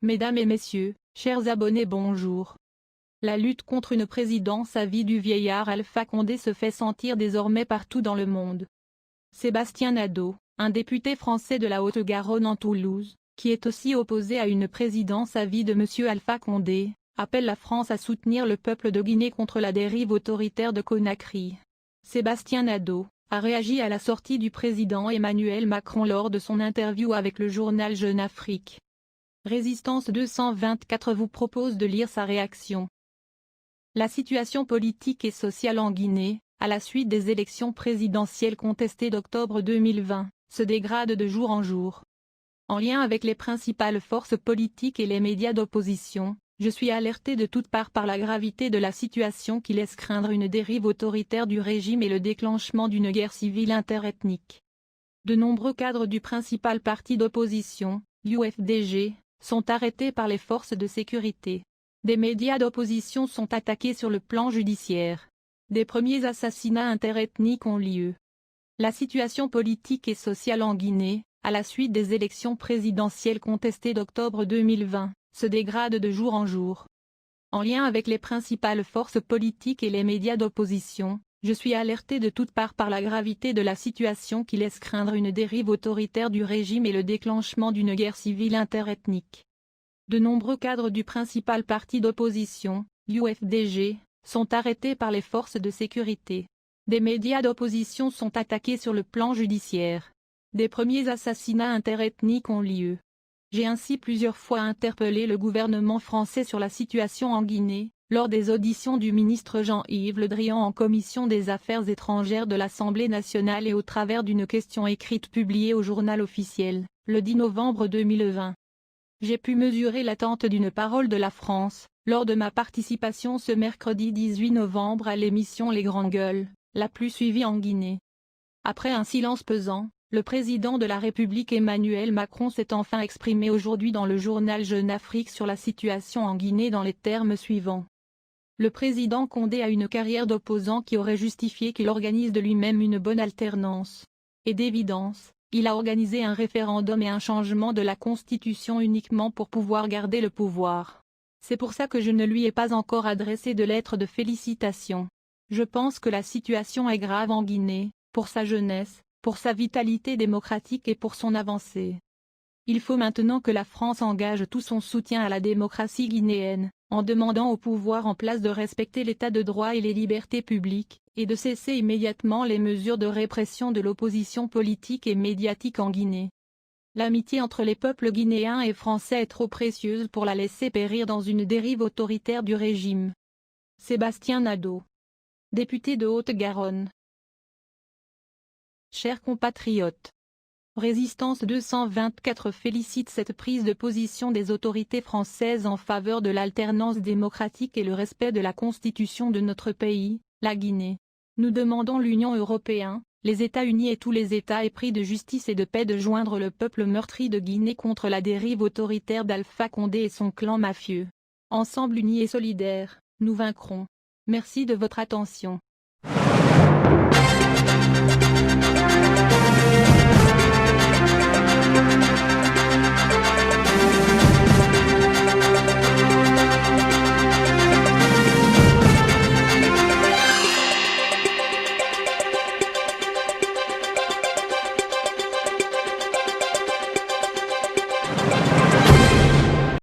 Mesdames et messieurs, chers abonnés, bonjour. La lutte contre une présidence à vie du vieillard Alpha Condé se fait sentir désormais partout dans le monde. Sébastien Nadeau, un député français de la Haute-Garonne en Toulouse, qui est aussi opposé à une présidence à vie de M. Alpha Condé, appelle la France à soutenir le peuple de Guinée contre la dérive autoritaire de Conakry. Sébastien Nadeau a réagi à la sortie du président Emmanuel Macron lors de son interview avec le journal Jeune Afrique. Résistance 224 vous propose de lire sa réaction. La situation politique et sociale en Guinée, à la suite des élections présidentielles contestées d'octobre 2020, se dégrade de jour en jour. En lien avec les principales forces politiques et les médias d'opposition, je suis alerté de toutes parts par la gravité de la situation qui laisse craindre une dérive autoritaire du régime et le déclenchement d'une guerre civile interethnique. De nombreux cadres du principal parti d'opposition, l'UFDG, sont arrêtés par les forces de sécurité. Des médias d'opposition sont attaqués sur le plan judiciaire. Des premiers assassinats interethniques ont lieu. La situation politique et sociale en Guinée, à la suite des élections présidentielles contestées d'octobre 2020, se dégrade de jour en jour. En lien avec les principales forces politiques et les médias d'opposition, je suis alerté de toutes parts par la gravité de la situation qui laisse craindre une dérive autoritaire du régime et le déclenchement d'une guerre civile interethnique. De nombreux cadres du principal parti d'opposition, l'UFDG, sont arrêtés par les forces de sécurité. Des médias d'opposition sont attaqués sur le plan judiciaire. Des premiers assassinats interethniques ont lieu. J'ai ainsi plusieurs fois interpellé le gouvernement français sur la situation en Guinée, lors des auditions du ministre Jean-Yves Le Drian en commission des Affaires étrangères de l'Assemblée nationale et au travers d'une question écrite publiée au journal officiel, le 10 novembre 2020. J'ai pu mesurer l'attente d'une parole de la France, lors de ma participation ce mercredi 18 novembre à l'émission Les Grandes Gueules, la plus suivie en Guinée. Après un silence pesant, le président de la République Emmanuel Macron s'est enfin exprimé aujourd'hui dans le journal Jeune Afrique sur la situation en Guinée dans les termes suivants. Le président Condé a une carrière d'opposant qui aurait justifié qu'il organise de lui-même une bonne alternance. Et d'évidence, il a organisé un référendum et un changement de la Constitution uniquement pour pouvoir garder le pouvoir. C'est pour ça que je ne lui ai pas encore adressé de lettre de félicitations. Je pense que la situation est grave en Guinée, pour sa jeunesse, pour sa vitalité démocratique et pour son avancée. Il faut maintenant que la France engage tout son soutien à la démocratie guinéenne, en demandant au pouvoir en place de respecter l'état de droit et les libertés publiques, et de cesser immédiatement les mesures de répression de l'opposition politique et médiatique en Guinée. L'amitié entre les peuples guinéens et français est trop précieuse pour la laisser périr dans une dérive autoritaire du régime. Sébastien Nadeau, député de Haute-Garonne. Chers compatriotes, Résistance 224 félicite cette prise de position des autorités françaises en faveur de l'alternance démocratique et le respect de la Constitution de notre pays, la Guinée. Nous demandons l'Union européenne, les États-Unis et tous les États épris de justice et de paix de joindre le peuple meurtri de Guinée contre la dérive autoritaire d'Alpha Condé et son clan mafieux. Ensemble unis et solidaires, nous vaincrons. Merci de votre attention.